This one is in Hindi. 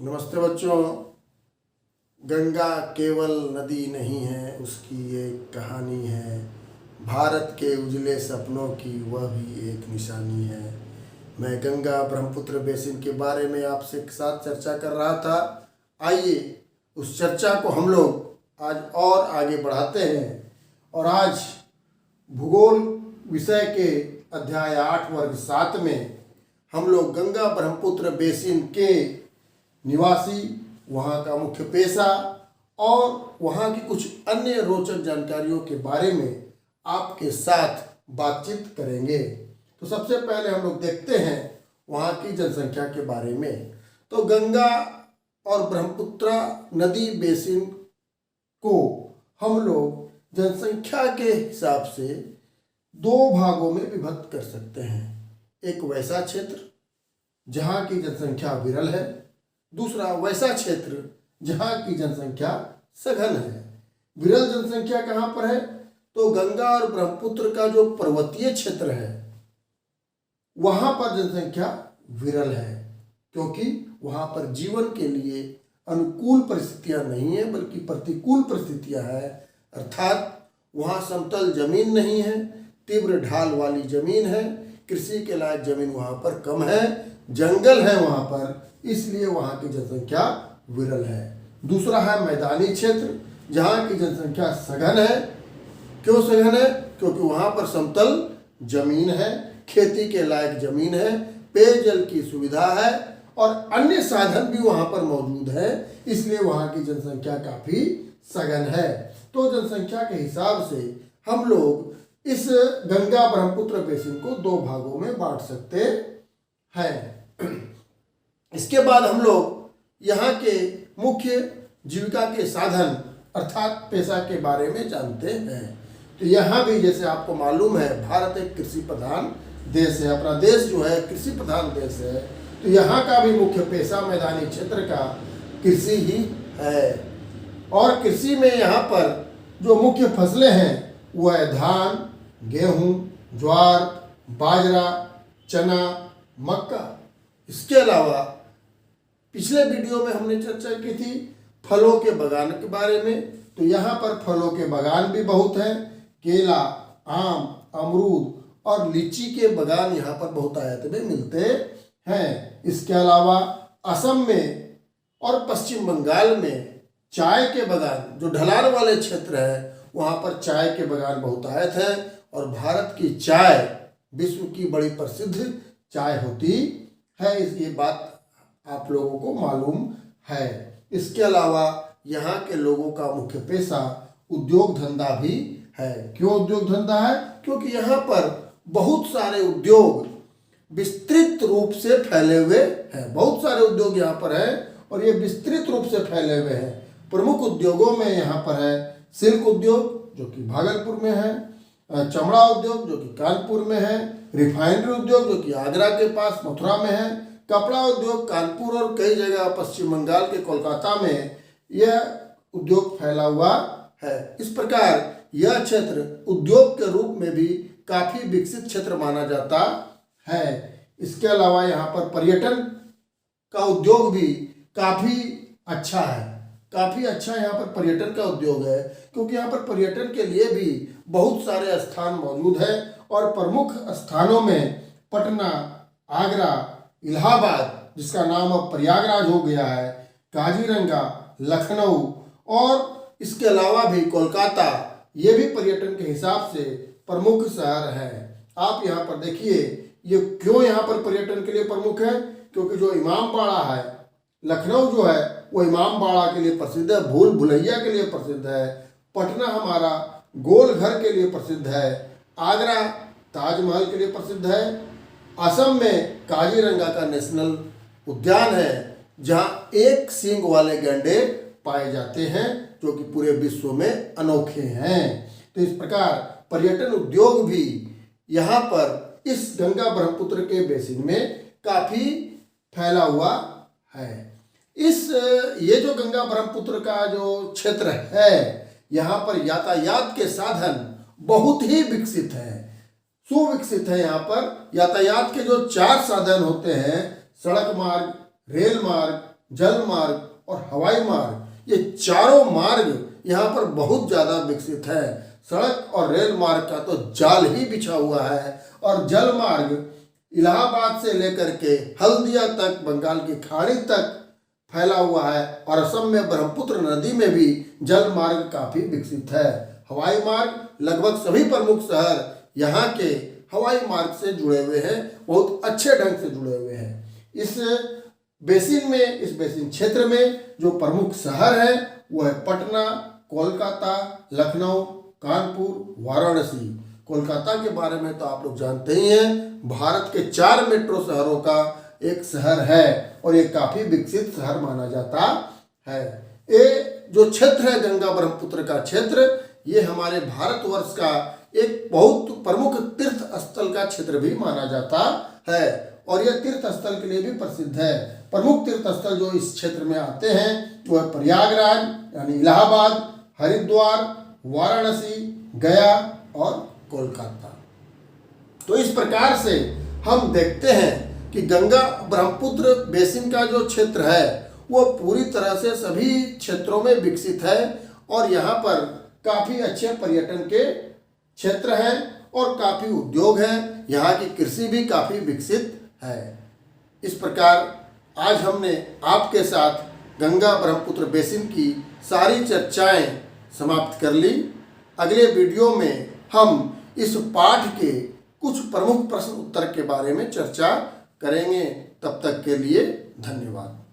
नमस्ते बच्चों। गंगा केवल नदी नहीं है, उसकी एक कहानी है। भारत के उजले सपनों की वह भी एक निशानी है। मैं गंगा ब्रह्मपुत्र बेसिन के बारे में आपसे एक साथ चर्चा कर रहा था। आइए उस चर्चा को हम लोग आज और आगे बढ़ाते हैं और आज भूगोल विषय के अध्याय 8 वर्ग 7 में हम लोग गंगा ब्रह्मपुत्र बेसिन के निवासी, वहाँ का मुख्य पेशा और वहाँ की कुछ अन्य रोचक जानकारियों के बारे में आपके साथ बातचीत करेंगे। तो सबसे पहले हम लोग देखते हैं वहाँ की जनसंख्या के बारे में। तो गंगा और ब्रह्मपुत्र नदी बेसिन को हम लोग जनसंख्या के हिसाब से दो भागों में विभक्त कर सकते हैं। एक वैसा क्षेत्र जहाँ की जनसंख्या विरल है, दूसरा वैसा क्षेत्र जहाँ की जनसंख्या सघन है। विरल जनसंख्या कहाँ पर है? तो गंगा और ब्रह्मपुत्र का जो पर्वतीय क्षेत्र है वहाँ पर जनसंख्या विरल है, क्योंकि वहाँ पर जीवन के लिए अनुकूल परिस्थितियाँ नहीं है बल्कि प्रतिकूल परिस्थितियाँ है। अर्थात वहाँ समतल जमीन नहीं है, तीव्र ढाल वाली जमीन है, कृषि के लायक जमीन वहाँ पर कम है, जंगल है वहाँ पर, इसलिए वहाँ की जनसंख्या विरल है। दूसरा है मैदानी क्षेत्र जहाँ की जनसंख्या सघन है। क्यों सघन है? क्योंकि वहाँ पर समतल जमीन है, खेती के लायक जमीन है, पेयजल की सुविधा है और अन्य साधन भी वहाँ पर मौजूद है, इसलिए वहाँ की जनसंख्या काफ़ी सघन है। तो जनसंख्या के हिसाब से हम लोग इस गंगा ब्रह्मपुत्र बेसिन को दो भागों में बांट सकते हैं। इसके बाद हम लोग यहाँ के मुख्य जीविका के साधन अर्थात पेशा के बारे में जानते हैं। तो यहाँ भी जैसे आपको मालूम है भारत एक कृषि प्रधान देश है, अपना देश जो है कृषि प्रधान देश है। तो यहाँ का भी मुख्य पेशा मैदानी क्षेत्र का कृषि ही है और कृषि में यहाँ पर जो मुख्य फसलें हैं वह है धान, गेहूँ, ज्वार, बाजरा, चना, मक्का। इसके अलावा पिछले वीडियो में हमने चर्चा की थी फलों के बागान के बारे में। तो यहाँ पर फलों के बागान भी बहुत हैं। केला, आम, अमरूद और लीची के बागान यहाँ पर बहुतायत में मिलते हैं। इसके अलावा असम में और पश्चिम बंगाल में चाय के बागान, जो ढलान वाले क्षेत्र है वहाँ पर चाय के बागान बहुतायत है और भारत की चाय विश्व की बड़ी प्रसिद्ध चाय होती है। ये बात आप लोगों को मालूम है। इसके अलावा यहाँ के लोगों का मुख्य पेशा उद्योग धंधा भी है। क्यों उद्योग धंधा है? क्योंकि यहाँ पर बहुत सारे उद्योग विस्तृत रूप से फैले हुए हैं। बहुत सारे उद्योग यहाँ पर हैं और ये विस्तृत रूप से फैले हुए हैं। प्रमुख उद्योगों में यहाँ पर है सिल्क उद्योग जो कि भागलपुर में है, चमड़ा उद्योग जो कि कानपुर में है, रिफाइनरी उद्योग जो कि आगरा के पास मथुरा में है, कपड़ा उद्योग कानपुर और कई जगह पश्चिम बंगाल के कोलकाता में यह उद्योग फैला हुआ है। इस प्रकार यह क्षेत्र उद्योग के रूप में भी काफ़ी विकसित क्षेत्र माना जाता है। इसके अलावा यहाँ पर पर्यटन का उद्योग भी काफ़ी अच्छा है। काफ़ी अच्छा यहाँ पर पर्यटन का उद्योग है, क्योंकि यहाँ पर पर्यटन के लिए भी बहुत सारे स्थान मौजूद हैं और प्रमुख स्थानों में पटना, आगरा, इलाहाबाद जिसका नाम अब प्रयागराज हो गया है, काजीरंगा, लखनऊ और इसके अलावा भी कोलकाता, ये भी पर्यटन के हिसाब से प्रमुख शहर हैं। आप यहाँ पर देखिए ये क्यों यहाँ पर पर्यटन के लिए प्रमुख है? क्योंकि जो इमाम बाड़ा है, लखनऊ जो है वो इमाम बाड़ा के लिए प्रसिद्ध है, भूल भुलैया के लिए प्रसिद्ध है, पटना हमारा गोल घर के लिए प्रसिद्ध है, आगरा ताजमहल के लिए प्रसिद्ध है, असम में काजीरंगा का नेशनल उद्यान है जहाँ एक सींग वाले गैंडे पाए जाते हैं जो कि पूरे विश्व में अनोखे हैं। तो इस प्रकार पर्यटन उद्योग भी यहाँ पर इस गंगा ब्रह्मपुत्र के बेसिन में काफ़ी फैला हुआ है। ये जो गंगा ब्रह्मपुत्र का जो क्षेत्र है यहाँ पर यातायात के साधन बहुत ही विकसित हैं, सुविकसित है। यहाँ पर यातायात के जो 4 साधन होते हैं, सड़क मार्ग, रेल मार्ग, जल मार्ग और हवाई मार्ग, ये चारों मार्ग यहाँ पर बहुत ज़्यादा विकसित है। सड़क और रेल मार्ग का तो जाल ही बिछा हुआ है और जल मार्ग इलाहाबाद से लेकर के हल्दिया तक, बंगाल की खाड़ी तक फैला हुआ है और असम में ब्रह्मपुत्र नदी में भी जल मार्ग काफ़ी विकसित है। हवाई मार्ग लगभग सभी प्रमुख शहर यहाँ के हवाई मार्ग से जुड़े हुए हैं, बहुत अच्छे ढंग से जुड़े हुए हैं। इस बेसिन क्षेत्र में जो प्रमुख शहर है वो है पटना, कोलकाता, लखनऊ, कानपुर, वाराणसी। कोलकाता के बारे में तो आप लोग जानते ही हैं, भारत के 4 मेट्रो शहरों का एक शहर है और ये काफ़ी विकसित शहर माना जाता है। ये जो क्षेत्र है गंगा ब्रह्मपुत्र का क्षेत्र, ये हमारे भारतवर्ष का एक बहुत प्रमुख तीर्थ स्थल का क्षेत्र भी माना जाता है और यह तीर्थ स्थल के लिए भी प्रसिद्ध है। प्रमुख तीर्थ स्थल जो इस क्षेत्र में आते हैं वो है प्रयागराज यानी इलाहाबाद, हरिद्वार, वाराणसी, गया और कोलकाता। तो इस प्रकार से हम देखते हैं कि गंगा ब्रह्मपुत्र बेसिन का जो क्षेत्र है वो पूरी तरह से सभी क्षेत्रों में विकसित है और यहाँ पर काफ़ी अच्छे पर्यटन के क्षेत्र हैं और काफ़ी उद्योग हैं। यहाँ की कृषि भी काफ़ी विकसित है। इस प्रकार आज हमने आपके साथ गंगा ब्रह्मपुत्र बेसिन की सारी चर्चाएं समाप्त कर ली। अगले वीडियो में हम इस पाठ के कुछ प्रमुख प्रश्न उत्तर के बारे में चर्चा करेंगे। तब तक के लिए धन्यवाद।